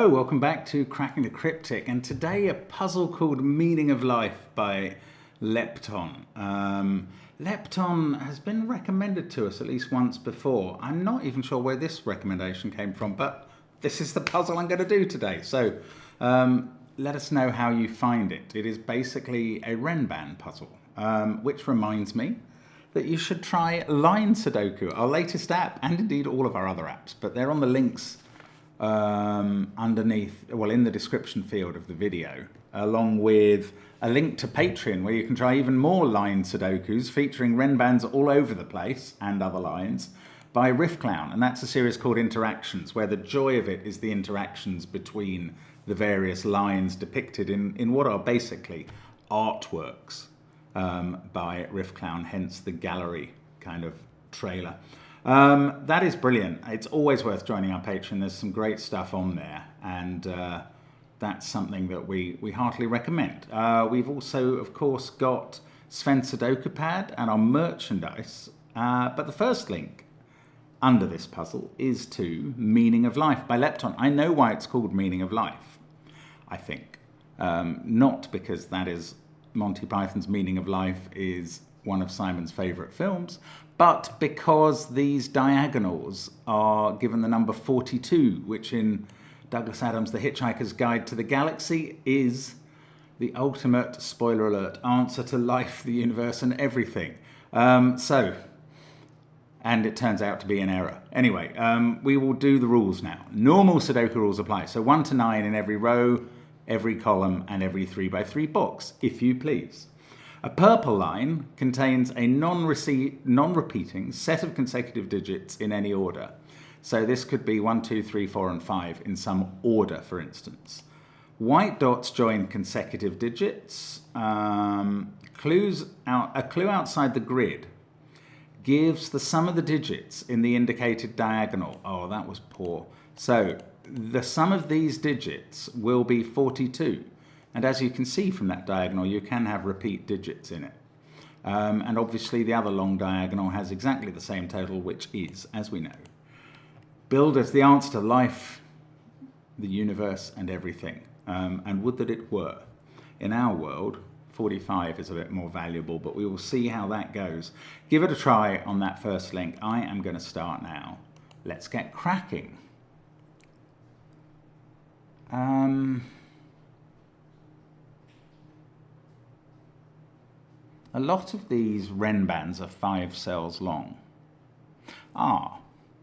Hello, welcome back to Cracking the Cryptic, and today a puzzle called Meaning of Life by Lepton. Lepton has been recommended to us at least once before. I'm not even sure where this recommendation came from, but this is the puzzle I'm going to do today. So let us know how you find it. It is basically a Renban puzzle, which reminds me that you should try Line Sudoku, our latest app, and indeed all of our other apps, but they're on the links underneath, well, in the description field of the video, along with a link to Patreon where you can try even more line Sudokus featuring Renbans all over the place and other lines by Riffclown. And that's a series called Interactions, where the joy of it is the interactions between the various lines depicted in what are basically artworks by Riffclown, hence the gallery kind of trailer. That is brilliant. It's always worth joining our Patreon. There's some great stuff on there, and that's something that we heartily recommend. We've also, of course, got Sven SUDOKU PAD and our merchandise, but the first link under this puzzle is to Meaning of Life by Lepton. I know why it's called Meaning of Life, I think. Not because that is Monty Python's Meaning of Life is one of Simon's favourite films, but because these diagonals are given the number 42, which in Douglas Adams' The Hitchhiker's Guide to the Galaxy is the ultimate, spoiler alert, answer to life, the universe, and everything. And it turns out to be an error. Anyway, we will do the rules now. Normal Sudoku rules apply. So 1 to 9 in every row, every column, and every 3x3 box, if you please. A purple line contains a non-repeating set of consecutive digits in any order. So this could be 1, 2, 3, 4, and 5 in some order, for instance. White dots join consecutive digits. A clue outside the grid gives the sum of the digits in the indicated diagonal. Oh, that was poor. So the sum of these digits will be 42. And as you can see from that diagonal, you can have repeat digits in it. And obviously the other long diagonal has exactly the same total, which is, as we know, billed as the answer to life, the universe, and everything. And would that it were. In our world, 45 is a bit more valuable, but we will see how that goes. Give it a try on that first link. I am going to start now. Let's get cracking. A lot of these Renbans are 5 cells long. A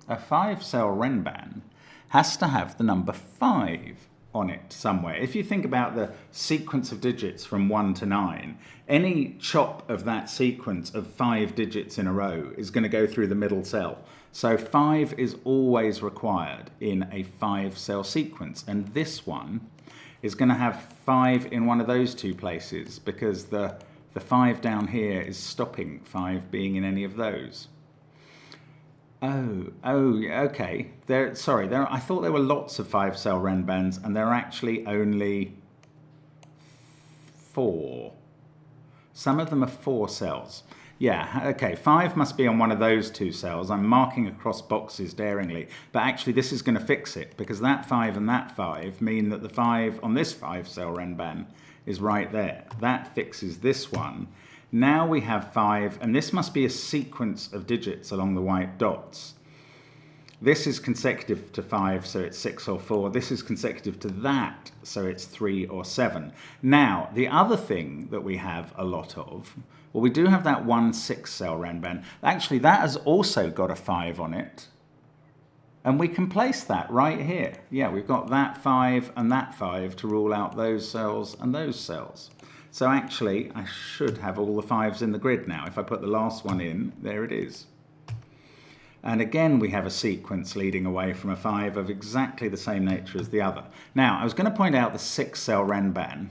5-cell Renban has to have the number 5 on it somewhere. If you think about the sequence of digits from 1 to 9, any chop of that sequence of 5 digits in a row is going to go through the middle cell. So 5 is always required in a 5-cell sequence. And this one is going to have 5 in one of those two places because the 5 down here is stopping 5 being in any of those. Oh, okay. I thought there were lots of 5-cell Renbans, and there are actually only 4. Some of them are 4 cells. Yeah, okay, 5 must be on one of those 2 cells. I'm marking across boxes daringly, but actually this is going to fix it, because that 5 and that 5 mean that the 5 on this 5-cell Renban is right there. That fixes this one. Now we have 5, and this must be a sequence of digits along the white dots. This is consecutive to 5, so it's 6 or 4. This is consecutive to that, so it's 3 or 7. Now, the other thing that we have a lot of, well, we do have that 1 6-cell Renban. Actually, that has also got a 5 on it. And we can place that right here. Yeah, we've got that 5 and that 5 to rule out those cells and those cells. So actually, I should have all the 5s in the grid now. If I put the last one in, there it is. And again, we have a sequence leading away from a 5 of exactly the same nature as the other. Now, I was going to point out the 6-cell Renban.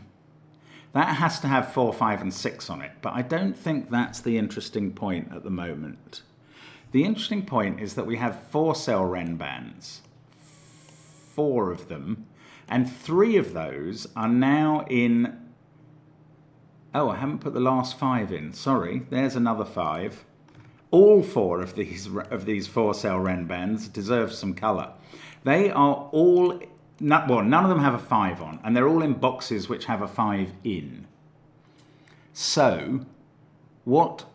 That has to have 4, 5, and 6 on it, but I don't think that's the interesting point at the moment. The interesting point is that we have 4-cell Renbans, 4 of them, and 3 of those are now in... Oh, I haven't put the last 5 in. Sorry, there's another 5. All 4 of these 4-cell Renbans deserve some colour. They are all well, none of them have a 5 on, and they're all in boxes which have a 5 in. So, what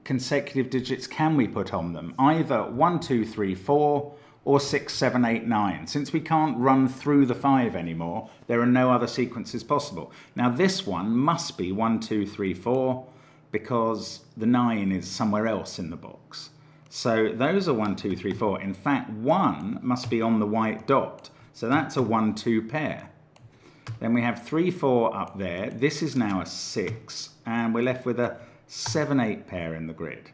consecutive digits can we put on them? Either 1, 2, 3, 4, or 6, 7, 8, 9. Since we can't run through the 5 anymore, there are no other sequences possible. Now this one must be 1, 2, 3, 4, because the 9 is somewhere else in the box. So those are 1, 2, 3, 4. In fact, 1 must be on the white dot. So that's a 1, 2 pair. Then we have 3, 4 up there. This is now a 6, and we're left with a 7, 8 pair in the grid.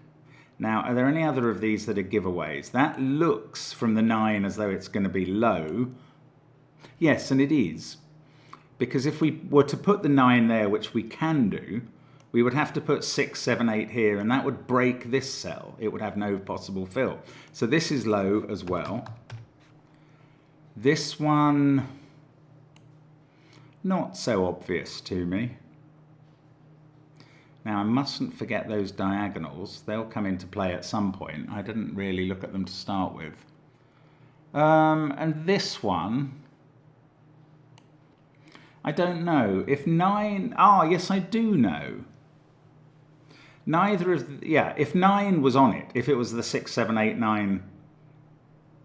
Now, are there any other of these that are giveaways? That looks from the 9 as though it's going to be low. Yes, and it is. Because if we were to put the 9 there, which we can do, we would have to put 6, 7, 8 here, and that would break this cell. It would have no possible fill. So this is low as well. This one, not so obvious to me. Now, I mustn't forget those diagonals. They'll come into play at some point. I didn't really look at them to start with. And this one, I don't know. If 9... Ah, yes, I do know. Neither of... Yeah, if 9 was on it, if it was the 6, 7, 8, 9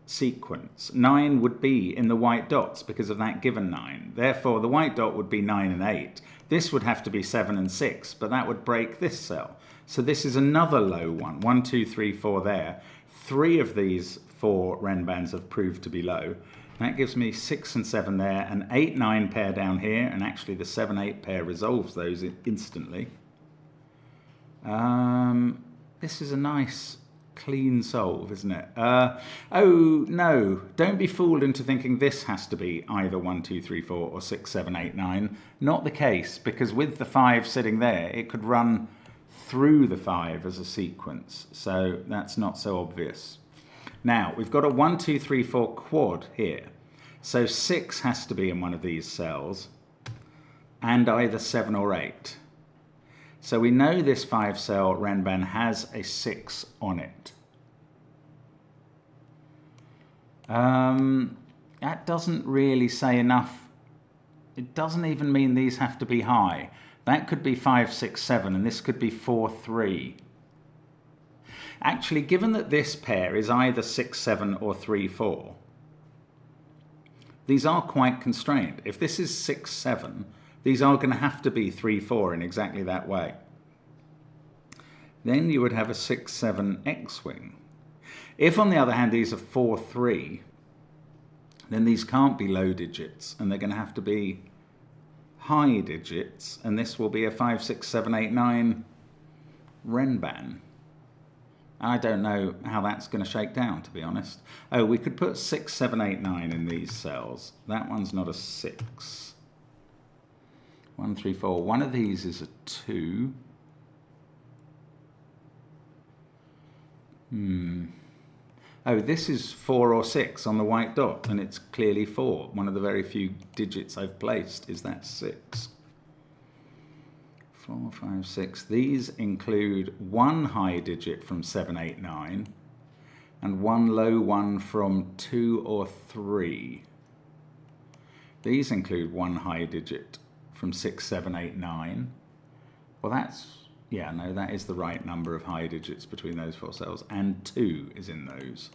sequence, 9 would be in the white dots because of that given 9. Therefore, the white dot would be 9 and 8. This would have to be 7 and 6, but that would break this cell. So this is another low one. 1, 2, 3, 4 there. 3 of these 4 renbands have proved to be low. That gives me 6 and 7 there, an 8, 9 pair down here, and actually the 7, 8 pair resolves those instantly. This is a nice clean solve, isn't it? Oh, no, don't be fooled into thinking this has to be either 1, 2, 3, 4 or 6, 7, 8, 9. Not the case, because with the 5 sitting there, it could run through the 5 as a sequence. So that's not so obvious. Now, we've got a 1, 2, 3, 4 quad here. So 6 has to be in one of these cells, and either 7 or 8. So we know this 5-cell renban has a 6 on it. That doesn't really say enough. It doesn't even mean these have to be high. That could be 5, 6, 7, and this could be 4, 3. Actually, given that this pair is either 6, 7 or 3, 4, these are quite constrained. If this is 6, 7, these are going to have to be 3, 4 in exactly that way. Then you would have a 6, 7 X-wing. If, on the other hand, these are 4, 3, then these can't be low digits, and they're going to have to be high digits, and this will be a 5, 6, 7, 8, 9 renban. I don't know how that's going to shake down, to be honest. Oh, we could put 6, 7, 8, 9 in these cells. That one's not a 6. 1, 3, 4. One of these is a 2. Oh, this is 4 or 6 on the white dot, and it's clearly 4. One of the very few digits I've placed is that 6. 4, 5, 6. These include one high digit from 7, 8, 9, and one low one from 2 or 3. These include one high digit from 6, 7, 8, 9. Well, that's... Yeah, no, that is the right number of high digits between those 4 cells, and 2 is in those.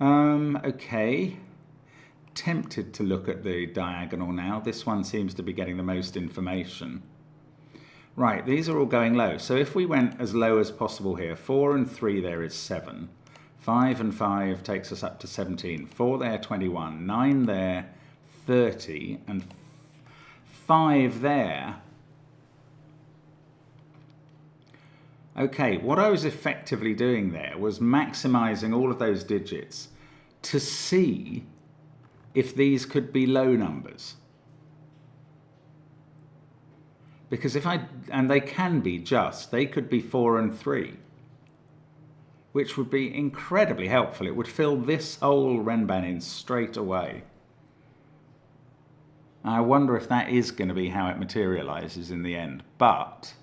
Okay. Tempted to look at the diagonal now. This one seems to be getting the most information. Right, these are all going low. So if we went as low as possible here, 4 and 3 there is 7. 5 and 5 takes us up to 17. 4 there, 21. 9 there, 30. And 5 there. Okay, what I was effectively doing there was maximizing all of those digits to see if these could be low numbers. Because and they can be they could be 4 and 3, which would be incredibly helpful. It would fill this whole renban in straight away. I wonder if that is going to be how it materializes in the end, but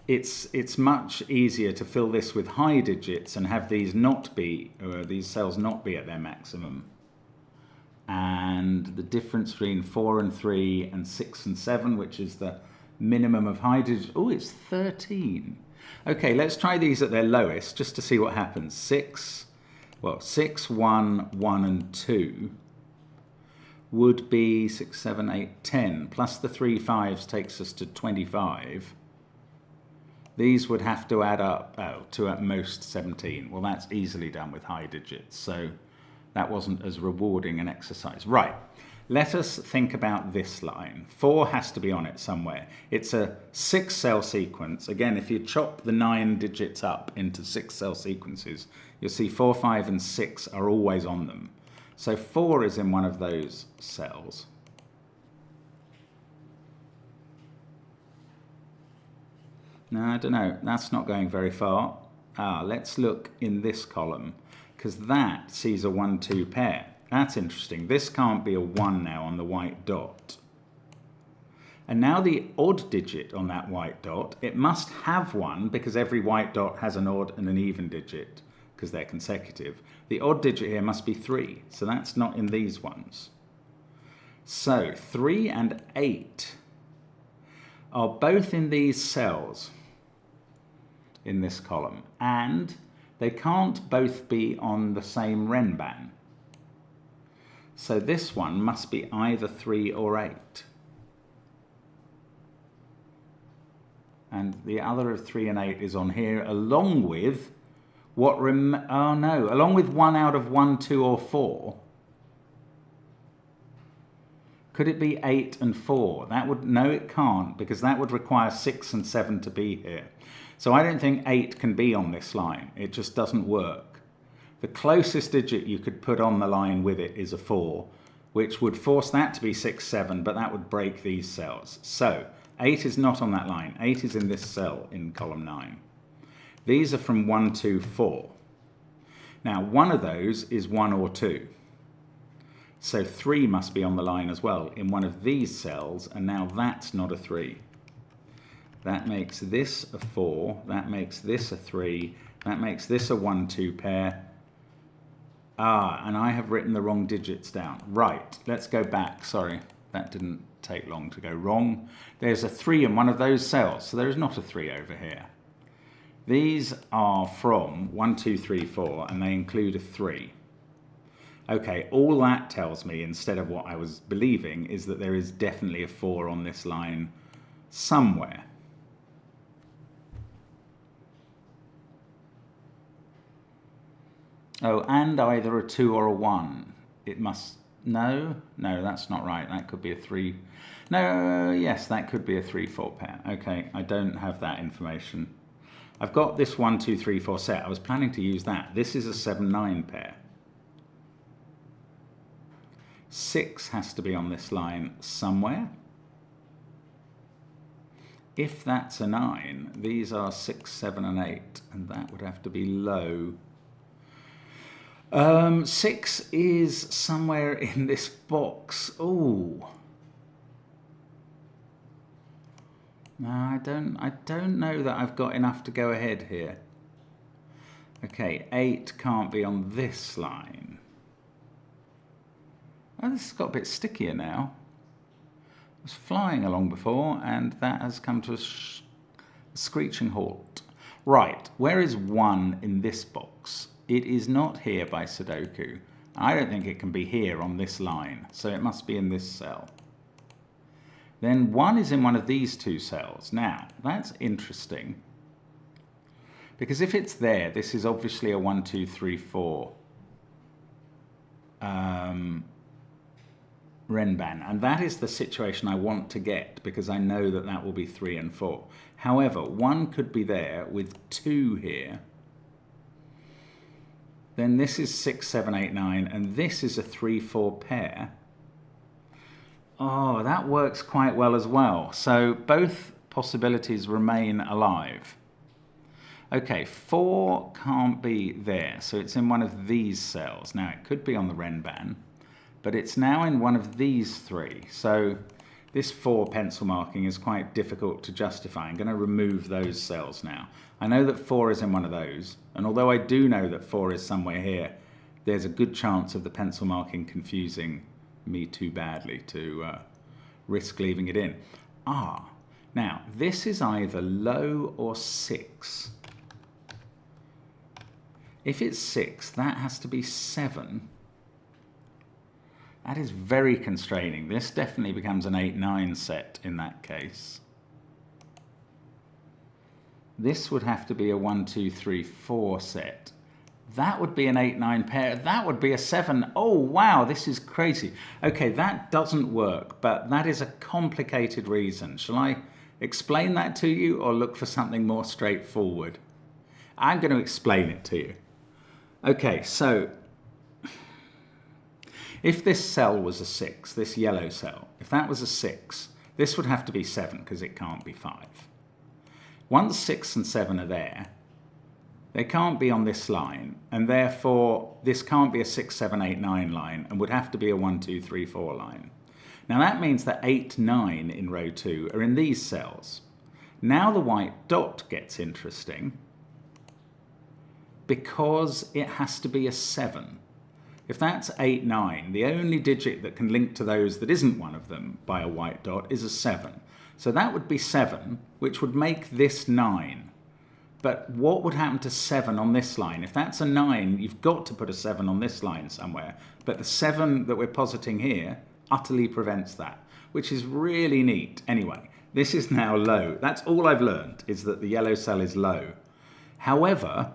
it's much easier to fill this with high digits and have these not be, or these cells not be at their maximum. And the difference between 4 and 3 and 6 and 7, which is the minimum of high digits, oh, it's 13. Okay, let's try these at their lowest just to see what happens. 6, 1, 1 and 2 would be 6, 7, 8, 10, plus the 3 5s takes us to 25. These would have to add up to at most 17. Well, that's easily done with high digits, so that wasn't as rewarding an exercise. Right, let us think about this line. 4 has to be on it somewhere. It's a 6-cell sequence. Again, if you chop the 9 digits up into 6-cell sequences, you'll see 4, 5, and 6 are always on them. So 4 is in one of those cells. No, I don't know. That's not going very far. Let's look in this column, because that sees a 1, 2 pair. That's interesting. This can't be a 1 now on the white dot. And now the odd digit on that white dot, it must have 1 because every white dot has an odd and an even digit because they're consecutive. The odd digit here must be 3, so that's not in these ones. So 3 and 8 are both in these cells in this column, and they can't both be on the same renban. So this one must be either 3 or 8. And the other of 3 and 8 is on here, along with what along with 1 out of 1, 2 or 4. Could it be 8 and 4? No, it can't, because that would require 6 and 7 to be here. So I don't think 8 can be on this line. It just doesn't work. The closest digit you could put on the line with it is a 4, which would force that to be 6, 7, but that would break these cells. So 8 is not on that line. 8 is in this cell in column 9. These are from 1, 2, 4. Now, one of those is 1 or 2. So 3 must be on the line as well in one of these cells, and now that's not a 3. That makes this a 4, that makes this a 3, that makes this a 1, 2 pair. And I have written the wrong digits down. Right, let's go back. Sorry, that didn't take long to go wrong. There's a 3 in one of those cells, so there is not a 3 over here. These are from 1, 2, 3, 4, and they include a 3. Okay, all that tells me, instead of what I was believing, is that there is definitely a 4 on this line somewhere. Oh, and either a 2 or a 1. It must... No, that's not right. That could be a 3. No, yes, that could be a 3, 4 pair. Okay, I don't have that information. I've got this 1, 2, 3, 4 set. I was planning to use that. This is a 7, 9 pair. 6 has to be on this line somewhere. If that's a 9, these are 6, 7, and 8, and that would have to be low. 6 is somewhere in this box. Oh. No, I don't know that I've got enough to go ahead here. Okay, 8 can't be on this line. Oh, this has got a bit stickier now. It was flying along before, and that has come to a screeching halt. Right, where is 1 in this box? It is not here by Sudoku. I don't think it can be here on this line, so it must be in this cell. Then 1 is in one of these 2 cells. Now, that's interesting, because if it's there, this is obviously a 1, 2, 3, 4 renban, and that is the situation I want to get, because I know that that will be 3 and 4. However, 1 could be there with 2 here. Then this is 6, 7, 8, 9, and this is a 3, 4 pair. Oh, that works quite well as well. So both possibilities remain alive. Okay, 4 can't be there, so it's in one of these cells. Now, it could be on the renban, but it's now in one of these 3. So This 4 pencil marking is quite difficult to justify. I'm going to remove those cells now. I know that 4 is in one of those, and although I do know that 4 is somewhere here, there's a good chance of the pencil marking confusing me too badly to risk leaving it in. Now this is either low or 6. If it's 6, that has to be 7. That is very constraining. This definitely becomes an 8-9 set in that case. This would have to be a 1, 2, 3, 4 set. That would be an 8-9 pair. That would be a 7. Oh, wow, this is crazy. Okay, that doesn't work, but that is a complicated reason. Shall I explain that to you or look for something more straightforward? I'm going to explain it to you. Okay, so if this cell was a 6, this yellow cell, if that was a 6, this would have to be 7 because it can't be 5. Once 6 and 7 are there, they can't be on this line, and therefore this can't be a 6, 7, 8, 9 line and would have to be a 1, 2, 3, 4 line. Now that means that 8, 9 in row 2 are in these cells. Now the white dot gets interesting because it has to be a 7. If that's 8, 9, the only digit that can link to those that isn't one of them by a white dot is a 7. So that would be 7, which would make this 9. But what would happen to 7 on this line? If that's a 9, you've got to put a 7 on this line somewhere. But the 7 that we're positing here utterly prevents that, which is really neat. Anyway, this is now low. That's all I've learned, is that the yellow cell is low. However,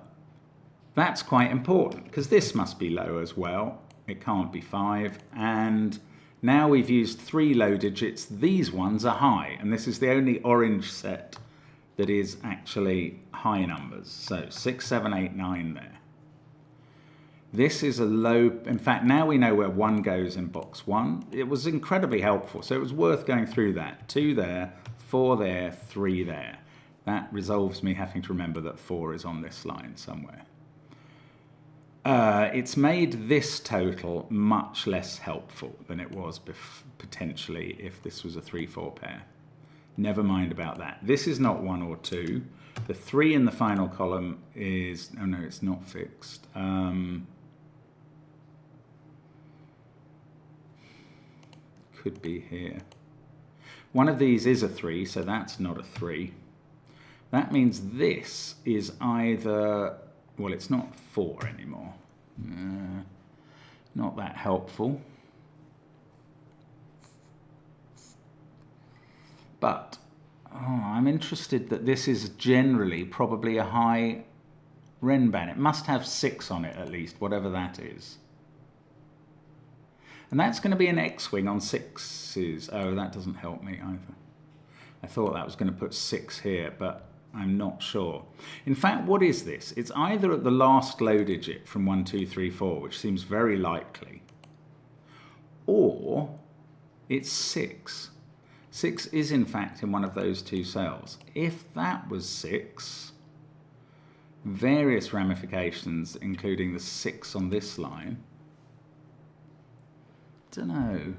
that's quite important because this must be low as well. It can't be 5. And now we've used 3 low digits. These ones are high, and this is the only orange set that is actually high numbers. So 6, 7, 8, 9 there. This is a low. In fact, now we know where 1 goes in box 1. It was incredibly helpful, so it was worth going through that. 2 there, 4 there, 3 there. That resolves me having to remember that 4 is on this line somewhere. It's made this total much less helpful than it was potentially if this was a 3-4 pair. Never mind about that. This is not 1 or 2. The 3 in the final column is, oh no, it's not fixed. Could be here. One of these is a 3, so that's not a 3. That means this is either, well, it's not 4 anymore. Not that helpful. But I'm interested that this is generally probably a high Renban. It must have 6 on it at least, whatever that is. And that's going to be an X-wing on 6s. Oh, that doesn't help me either. I thought that was going to put 6 here, but I'm not sure. In fact, what is this? It's either at the last low digit from 1, 2, 3, 4, which seems very likely, or it's 6. 6 is in fact in one of those 2 cells. If that was 6, various ramifications, including the 6 on this line. Don't know.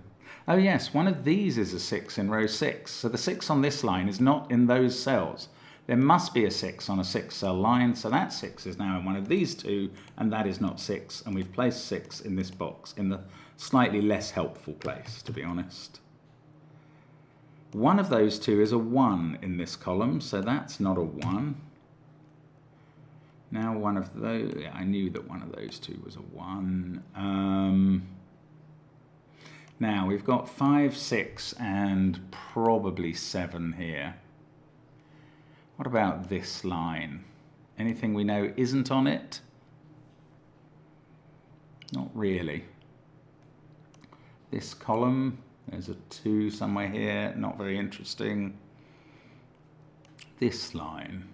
Oh yes, one of these is a 6 in row 6. So the 6 on this line is not in those cells. There must be a 6 on a 6-cell line, so that 6 is now in one of these 2, and that is not 6. And we've placed 6 in this box, in the slightly less helpful place, to be honest. One of those 2 is a 1 in this column, so that's not a 1. Now one of those, yeah, I knew that one of those 2 was a 1. Now we've got 5, 6, and probably 7 here. What about this line? Anything we know isn't on it? Not really. This column, there's a 2 somewhere here, not very interesting. This line.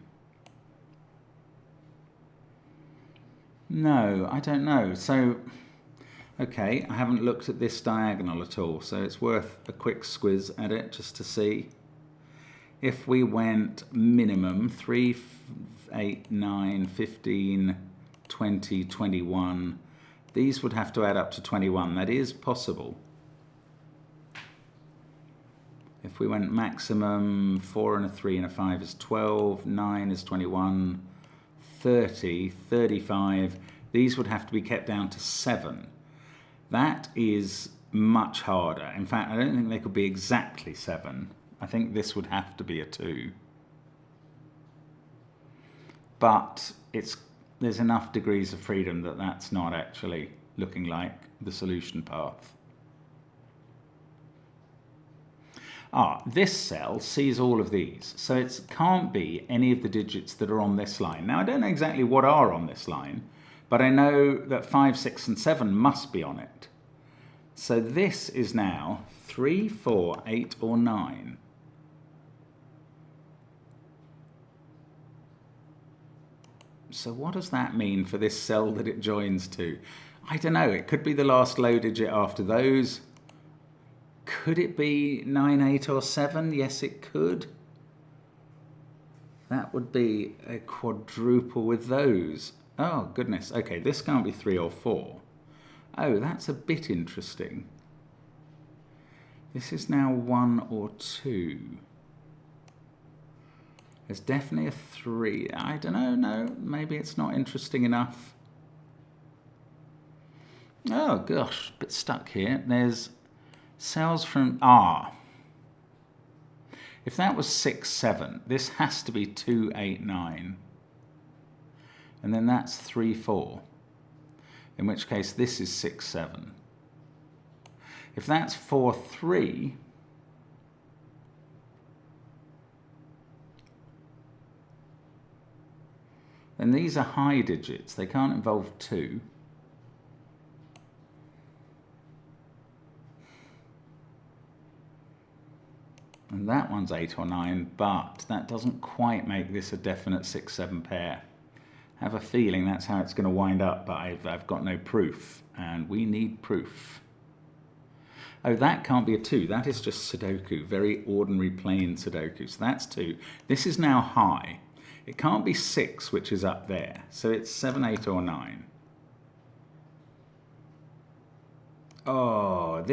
No, I don't know. So, okay, I haven't looked at this diagonal at all, so it's worth a quick squiz at it just to see. If we went minimum 3, 8, 9, 15, 20, 21, these would have to add up to 21. That is possible. If we went maximum, 4 and a 3 and a 5 is 12, 9 is 21, 30, 35. These would have to be kept down to 7. That is much harder. In fact, I don't think they could be exactly 7. I think this would have to be a 2. But there's enough degrees of freedom that that's not actually looking like the solution path. This cell sees all of these, so it can't be any of the digits that are on this line. Now, I don't know exactly what are on this line, but I know that 5, 6, and 7 must be on it. So this is now 3, 4, 8, or 9. So what does that mean for this cell that it joins to? I don't know. It could be the last low digit after those. Could it be 9, 8, or 7? Yes, it could. That would be a quadruple with those. Oh, goodness. Okay, this can't be 3 or 4. Oh, that's a bit interesting. This is now 1 or 2. There's definitely a 3. I don't know. No, maybe it's not interesting enough. Oh, gosh, a bit stuck here. There's cells from if that was 6, 7, this has to be 2, 8, 9. And then that's 3, 4. In which case this is 6, 7. If that's 4, 3, then these are high digits. They can't involve 2. And that one's 8 or 9, but that doesn't quite make this a definite 6, 7 pair. I have a feeling that's how it's going to wind up, but I've got no proof, and we need proof. Oh, that can't be a 2. That is just Sudoku, very ordinary plain Sudoku. So that's 2. This is now high. It can't be 6, which is up there. So it's 7, 8, or 9. Oh,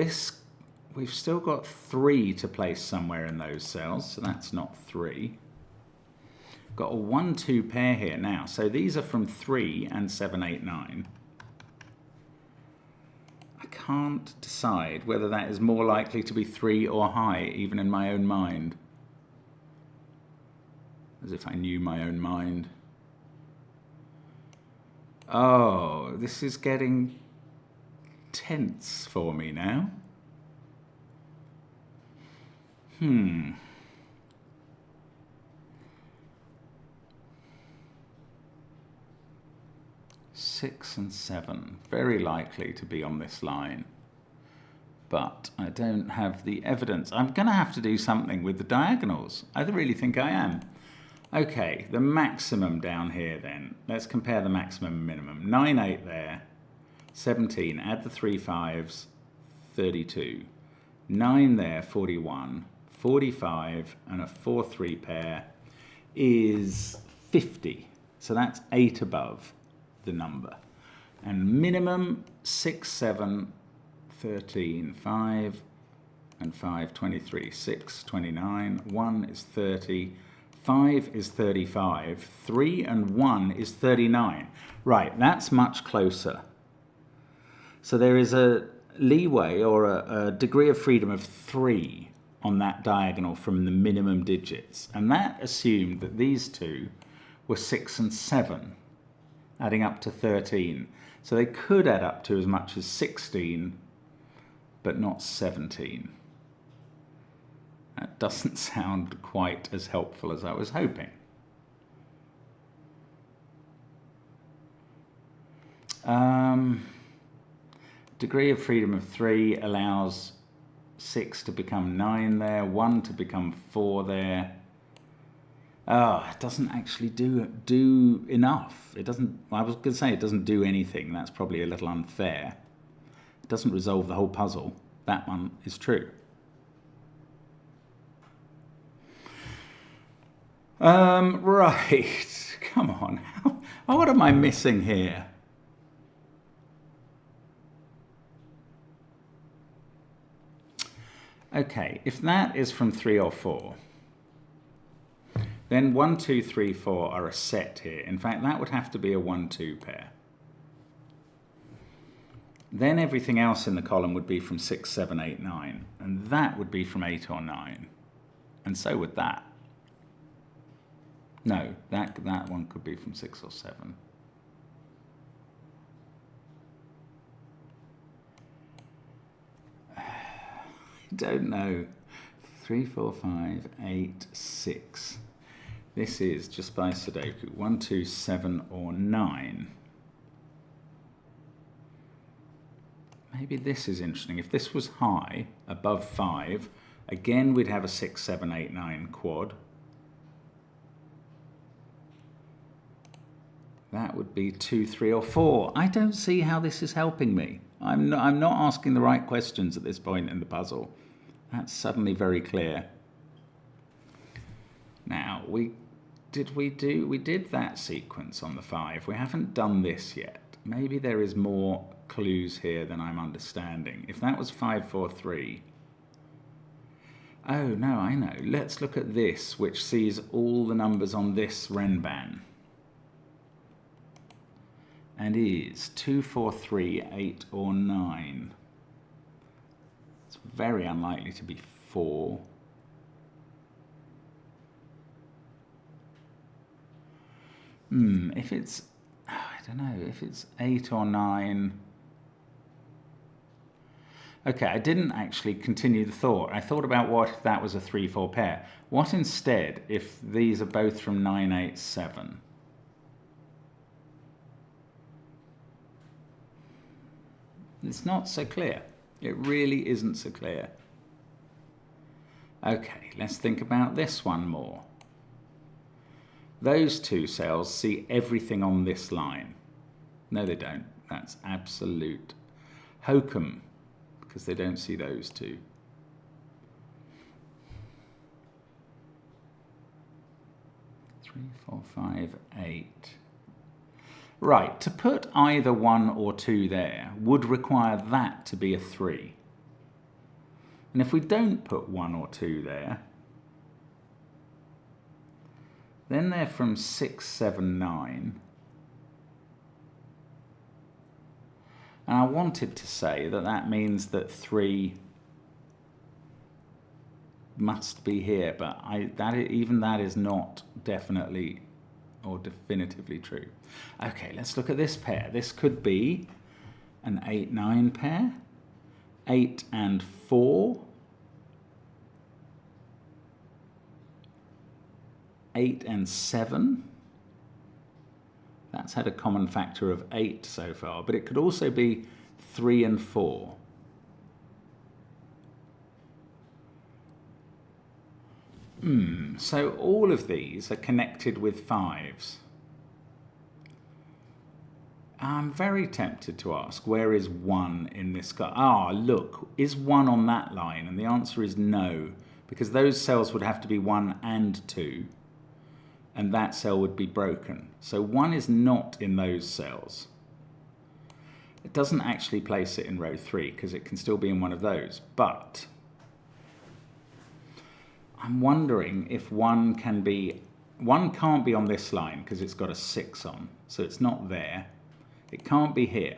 we've still got 3 to place somewhere in those cells, so that's not 3. Got a 1, 2 pair here now. So these are from 3 and 7, 8, 9. I can't decide whether that is more likely to be 3 or high, even in my own mind. As if I knew my own mind. Oh, this is getting tense for me now. 6 and 7, very likely to be on this line. But I don't have the evidence. I'm going to have to do something with the diagonals. I really think I am. Okay, the maximum down here then. Let's compare the maximum and minimum. 9, 8 there. 17, add the 3 5s, 32. 9 there, 41. 45 and a 4, 3 pair is 50. So that's 8 above the number. And minimum 6, 7, 13, 5 and 5, 23. 6, 29. 1 is 30. 5 is 35. 3 and 1 is 39. Right, that's much closer. So there is a leeway or a degree of freedom of 3 on that diagonal from the minimum digits. And that assumed that these two were 6 and 7, adding up to 13. So they could add up to as much as 16, but not 17. That doesn't sound quite as helpful as I was hoping. Degree of freedom of 3 allows 6 to become 9 there, 1 to become 4 there. It doesn't actually do enough. It doesn't. I was going to say it doesn't do anything. That's probably a little unfair. It doesn't resolve the whole puzzle. That one is true. Right. Come on. What am I missing here? Okay, if that is from 3 or 4, then 1, 2, 3, 4 are a set here. In fact, that would have to be a 1, 2 pair. Then everything else in the column would be from 6, 7, 8, 9. And that would be from 8 or 9. And so would that. No, that one could be from 6 or 7. I don't know. 3, 4, 5, 8, 6. This is, just by Sudoku, 1, 2, 7 or 9. Maybe this is interesting. If this was high, above 5, again we'd have a 6, 7, 8, 9 quad. That would be 2, 3 or 4. I don't see how this is helping me. I'm not asking the right questions at this point in the puzzle. That's suddenly very clear. Now, we did that sequence on the 5. We haven't done this yet. Maybe there is more clues here than I'm understanding. If that was 5, 4, 3. Oh, no, I know. Let's look at this, which sees all the numbers on this renban. And is 2, 4, 3, 8 or 9. It's very unlikely to be 4. If it's, I don't know, if it's 8 or 9. Okay, I didn't actually continue the thought. I thought about what if that was a 3, 4 pair. What instead if these are both from 9, 8, 7? It's not so clear. It really isn't so clear. Okay, let's think about this one more. Those two cells see everything on this line. No, they don't. That's absolute hokum, because they don't see those two. Three, 4, 5, 8. Right, to put either 1 or 2 there would require that to be a 3. And if we don't put 1 or 2 there, then they're from 6, 7, 9. And I wanted to say that that means that 3 must be here, but even that is not definitely or definitively true. Okay, let's look at this pair. This could be an 8, 9 pair, 8 and 4, 8 and 7. That's had a common factor of 8 so far, but it could also be 3 and 4. So all of these are connected with 5s. I'm very tempted to ask, where is 1 in this guy? Ah, look, is 1 on that line? And the answer is no, because those cells would have to be 1 and 2, and that cell would be broken. So 1 is not in those cells. It doesn't actually place it in row 3, because it can still be in one of those, but I'm wondering if 1 can't be on this line because it's got a 6 on, so it's not there. It can't be here.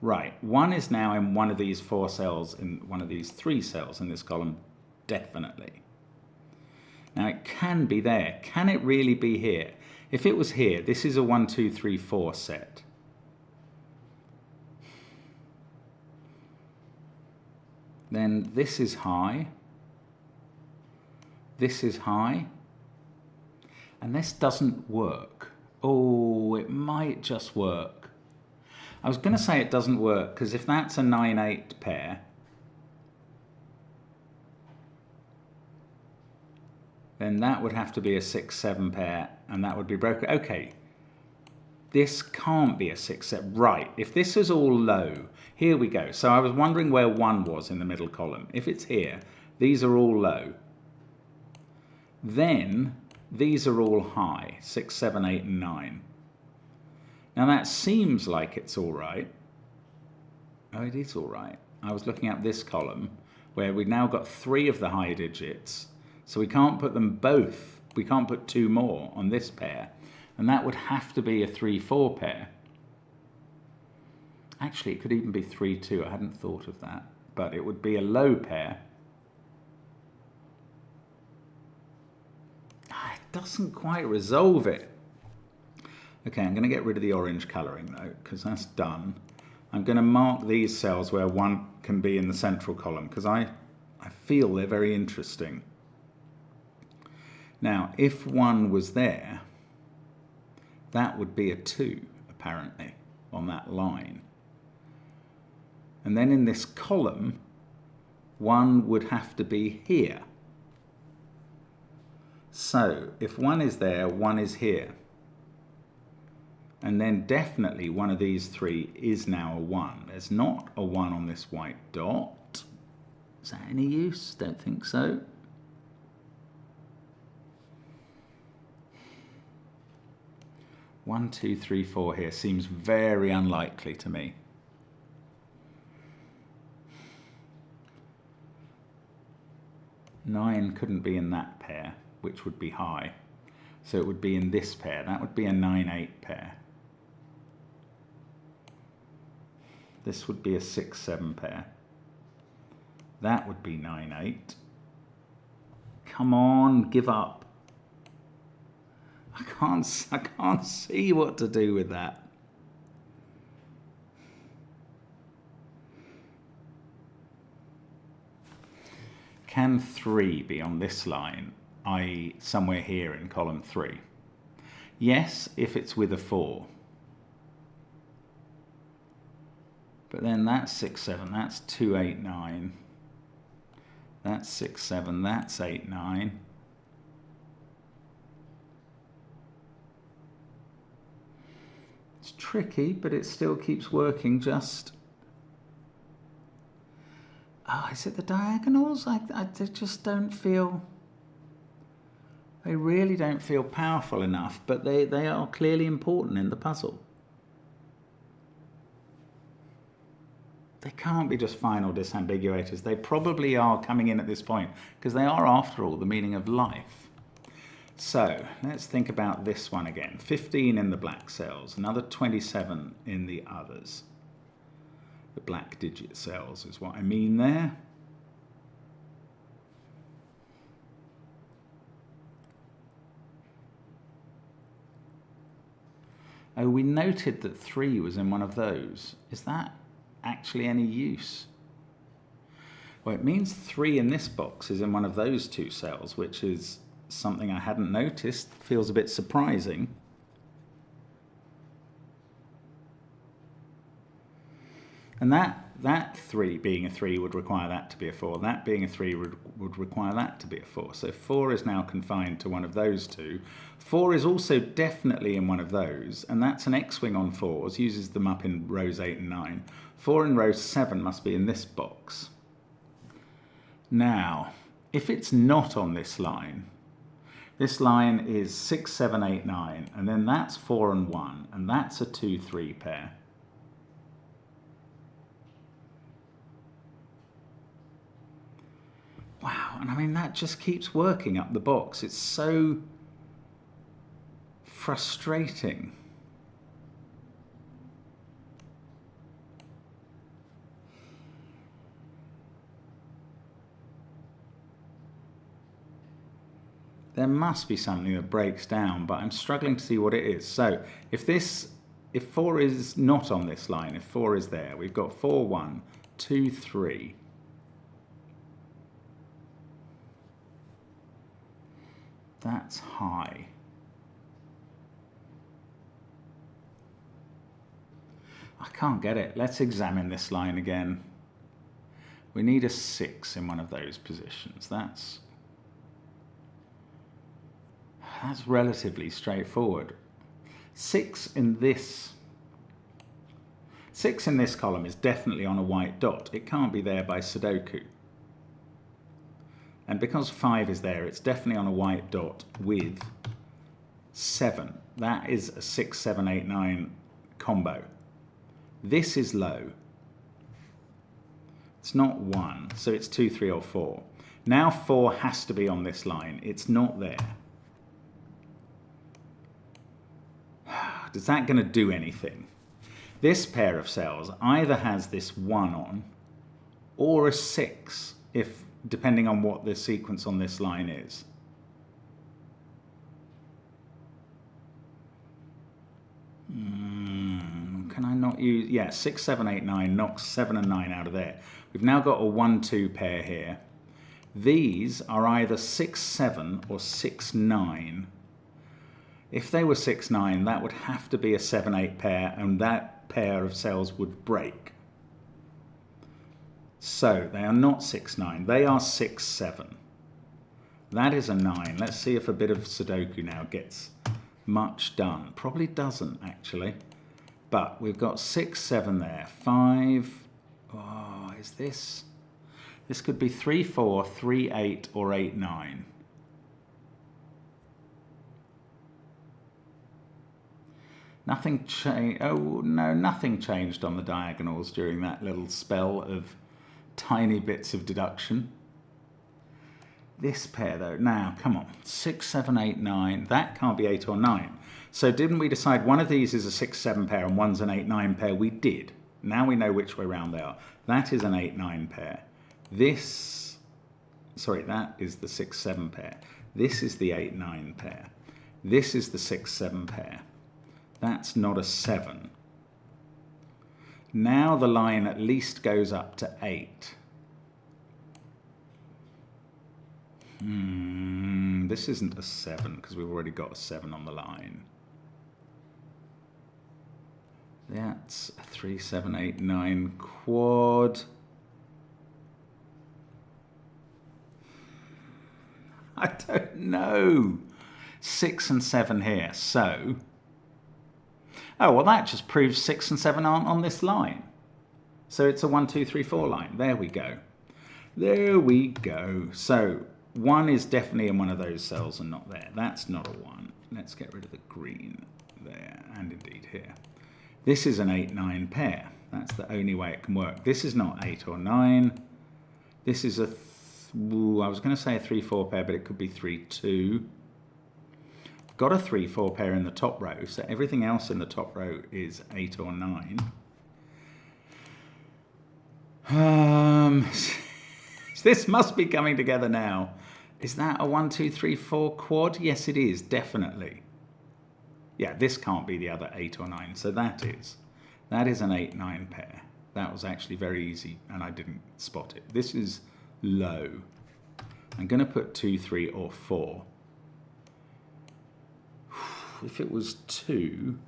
Right, 1 is now in one of these 4 cells, in one of these 3 cells in this column, definitely. Now it can be there. Can it really be here? If it was here, this is a 1, 2, 3, 4 set. Then this is high. This is high, and this doesn't work. Oh, it might just work. I was going to say it doesn't work, because if that's a 9, 8 pair, then that would have to be a 6, 7 pair, and that would be broken. Okay, this can't be a 6, 7. Right, if this is all low, here we go. So I was wondering where 1 was in the middle column. If it's here, these are all low. Then these are all high, 6, 7, 8, and 9. Now that seems like it's all right. Oh, it is all right. I was looking at this column. where we've now got 3 of the high digits, so we can't put them both, we can't put 2 more on this pair, and that would have to be a 3-4 pair. Actually, it could even be 3-2, I hadn't thought of that, but it would be a low pair. It doesn't quite resolve it. Okay, I'm going to get rid of the orange colouring though, because that's done. I'm going to mark these cells where 1 can be in the central column, because I feel they're very interesting. Now, if 1 was there, that would be a 2, apparently, on that line. And then in this column, 1 would have to be here. So, if 1 is there, 1 is here. And then definitely one of these 3 is now a 1. There's not a 1 on this white dot. Is that any use? Don't think so. One, 2, 3, 4 here seems very unlikely to me. Nine couldn't be in that pair, which would be high. So it would be in this pair. That would be a 9-8 pair. This would be a 6-7 pair. That would be 9-8. Come on, give up. I can't see what to do with that. Can 3 be on this line, i.e. somewhere here in column 3? Yes, if it's with a 4. But then that's 6-7, that's 2-8-9. That's 6-7, that's 8-9. It's tricky, but it still keeps working just... Oh, is it the diagonals? I just don't feel... They really don't feel powerful enough, but they are clearly important in the puzzle. They can't be just final disambiguators. They probably are coming in at this point, because they are, after all, the meaning of life. So, let's think about this one again. 15 in the black cells, another 27 in the others. The black digit cells is what I mean there. Oh, we noted that 3 was in one of those. Is that actually any use? Well, it means 3 in this box is in one of those 2 cells, which is something I hadn't noticed. Feels a bit surprising. And that 3 being a 3 would require that to be a 4. That being a 3 would require that to be a 4. So 4 is now confined to one of those 2. 4 is also definitely in one of those, and that's an X-wing on 4s, uses them up in rows 8 and 9. 4 in row 7 must be in this box. Now, if it's not on this line is 6, 7, 8, 9, and then that's 4 and 1, and that's a 2-3 pair. Wow, and I mean, that just keeps working up the box. It's so frustrating. There must be something that breaks down, but I'm struggling to see what it is. So if 4 is not on this line, if 4 is there, we've got 4, 1, 2, 3. That's high. I can't get it. Let's examine this line again. We need a 6 in one of those positions. That's relatively straightforward. 6 in this column is definitely on a white dot. It can't be there by Sudoku. And because 5 is there, it's definitely on a white dot with 7. That is a 6, 7, 8, 9 combo. This is low. It's not 1, so it's 2, 3, or 4. Now 4 has to be on this line. It's not there. Is that going to do anything? This pair of cells either has this 1 on or a 6, if depending on what the sequence on this line is. Can I not use, yeah, 6, 7, 8, 9 knocks 7 and 9 out of there. We've now got a 1, 2 pair here. These are either 6, 7 or 6, 9. If they were 6, 9, that would have to be a 7, 8 pair, and that pair of cells would break. So they are not 6, 9, they are 6, 7. That is a 9. Let's see if a bit of Sudoku now gets much done. Probably doesn't, actually. But we've got 6, 7 there. 5. Oh, is this? This could be 3, 4, 3, 8, or 8, 9. Nothing changed. Oh, no, nothing changed on the diagonals during that little spell of tiny bits of deduction. This pair, though, now, come on. 6, 7, 8, 9. That can't be 8 or 9. So didn't we decide one of these is a 6, 7 pair and one's an 8, 9 pair? We did. Now we know which way round they are. That is an 8, 9 pair. This, sorry, that is the 6, 7 pair. This is the 8, 9 pair. This is the 6, 7 pair. That's not a 7. Now the line at least goes up to 8. This isn't a 7 because we've already got a 7 on the line. That's a 3, 7, 8, 9 quad. I don't know. 6 and 7 here. So, oh, well, that just proves 6 and 7 aren't on this line. So it's a 1, 2, 3, 4 line. There we go. There we go. So 1 is definitely in one of those cells and not there. That's not a 1. Let's get rid of the green there and indeed here. This is an 8, 9 pair. That's the only way it can work. This is not 8 or 9. This is a, I was going to say a 3, 4 pair, but it could be 3, 2. Got a 3, 4 pair in the top row, so everything else in the top row is 8 or 9. This must be coming together now. Is that a 1, 2, 3, 4 quad? Yes, it is, definitely. Yeah, this can't be the other 8 or 9, so that is. That is an 8, 9 pair. That was actually very easy, and I didn't spot it. This is low. I'm going to put 2, 3, or 4. If it was 2,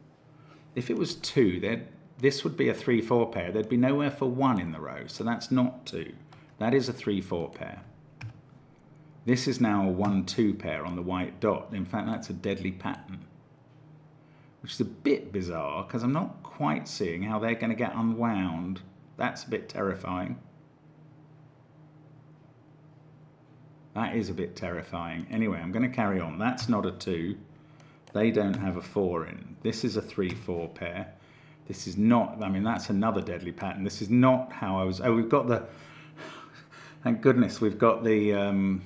this would be a 3, 4 pair. There'd be nowhere for 1 in the row, so that's not 2. That is a 3, 4 pair. This is now a 1, 2 pair on the white dot. In fact, that's a deadly pattern, which is a bit bizarre because I'm not quite seeing how they're going to get unwound. That's a bit terrifying. That is a bit terrifying. Anyway, I'm going to carry on. That's not a 2. They don't have a 4 in. This is a 3, 4 pair. This is not, I mean, that's another deadly pattern. This is not how I was, oh, we've got the, thank goodness, we've got the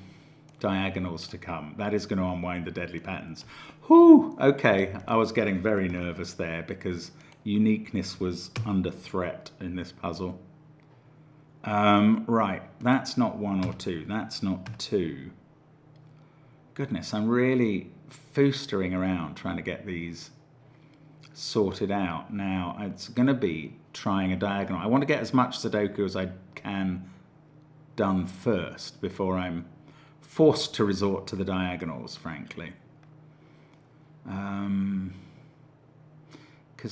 diagonals to come. That is going to unwind the deadly patterns. Whew, okay, I was getting very nervous there because uniqueness was under threat in this puzzle. Right, that's not 1 or 2, that's not 2. Goodness, I'm really foostering around trying to get these sorted out. Now, it's going to be trying a diagonal. I want to get as much Sudoku as I can done first before I'm forced to resort to the diagonals, frankly. Because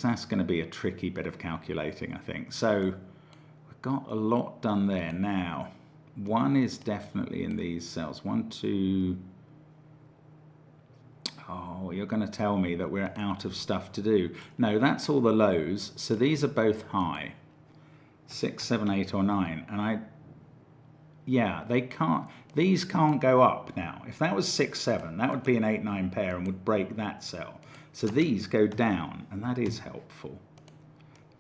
that's going to be a tricky bit of calculating, I think. So we've got a lot done there. Now, 1 is definitely in these cells. 1, 2... Oh, you're going to tell me that we're out of stuff to do. No, that's all the lows. So these are both high. 6, 7, 8, or 9. And yeah, they can't, these can't go up now. If that was 6, 7, that would be an 8, 9 pair and would break that cell. So these go down, and that is helpful.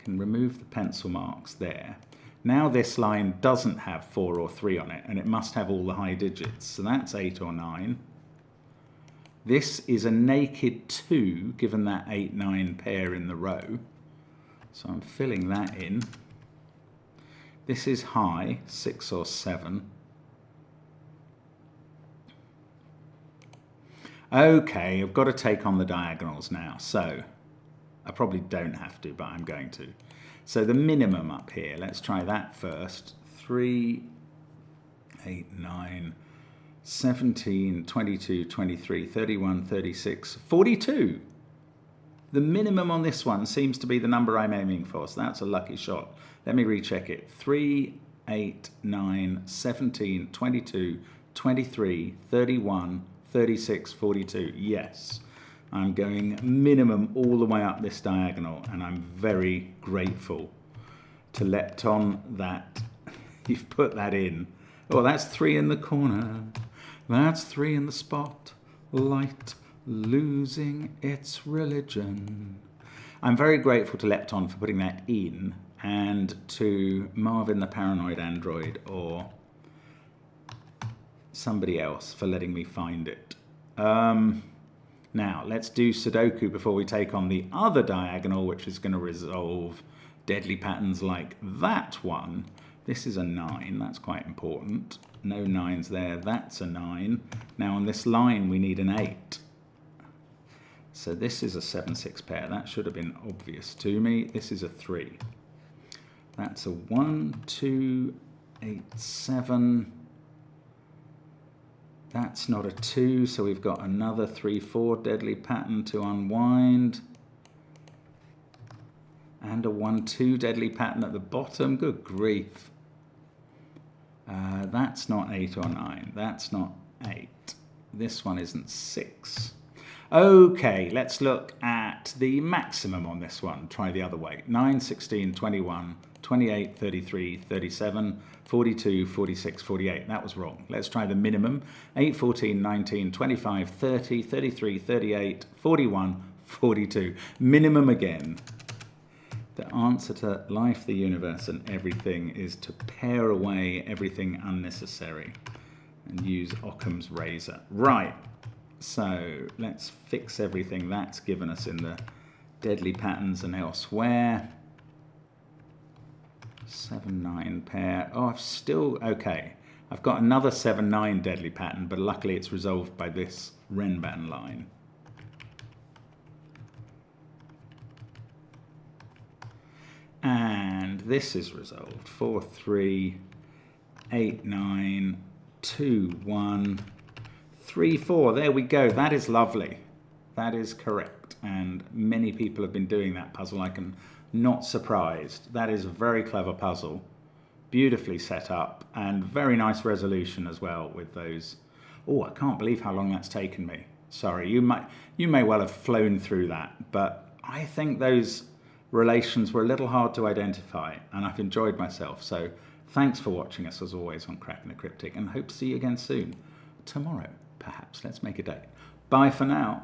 Can remove the pencil marks there. Now this line doesn't have 4 or 3 on it, and it must have all the high digits. So that's 8 or 9. This is a naked 2, given that 8-9 pair in the row. So I'm filling that in. This is high, 6 or 7. Okay, I've got to take on the diagonals now. So I probably don't have to, but I'm going to. So the minimum up here, let's try that first. 3, 8, 9, 17, 22, 23, 31, 36, 42. The minimum on this one seems to be the number I'm aiming for, so that's a lucky shot. Let me recheck it. 3, 8, 9, 17, 22, 23, 31, 36, 42. Yes, I'm going minimum all the way up this diagonal, and I'm very grateful to Lepton that you've put that in. Oh, that's 3 in the corner. That's 3 in the spot. Light losing its religion. I'm very grateful to Lepton for putting that in, and to Marvin the Paranoid Android or somebody else for letting me find it. Now, let's do Sudoku before we take on the other diagonal, which is going to resolve deadly patterns like that one. This is a 9, that's quite important. No 9s there, that's a 9. Now on this line we need an 8. So this is a 7-6 pair, that should have been obvious to me. This is a 3. That's a 1, 2, 8, 7. That's not a 2, so we've got another 3, 4 deadly pattern to unwind. And a 1, 2 deadly pattern at the bottom. Good grief. That's not 8 or 9. That's not 8. This one isn't 6. Okay, let's look at the maximum on this one. Try the other way. 9, 16, 21, 28, 33, 37, 42, 46, 48. That was wrong. Let's try the minimum. 8, 14, 19, 25, 30, 33, 38, 41, 42. Minimum again. The answer to life, the universe, and everything is to pare away everything unnecessary and use Occam's razor. Right, so let's fix everything that's given us in the deadly patterns and elsewhere. 7-9 pair. Oh, I've still, okay. I've got another 7-9 deadly pattern, but luckily it's resolved by this Renban line. And this is resolved. 4, 3, 8, 9, 2, 1, 3, 4. There we go. That is lovely. That is correct. And many people have been doing that puzzle. I can not surprised. That is a very clever puzzle. Beautifully set up and very nice resolution as well with those. Oh, I can't believe how long that's taken me. Sorry, you may well have flown through that, but I think those relations were a little hard to identify, and I've enjoyed myself. So thanks for watching us as always on Cracking the Cryptic, and hope to see you again soon. Tomorrow, perhaps. Let's make a date. Bye for now.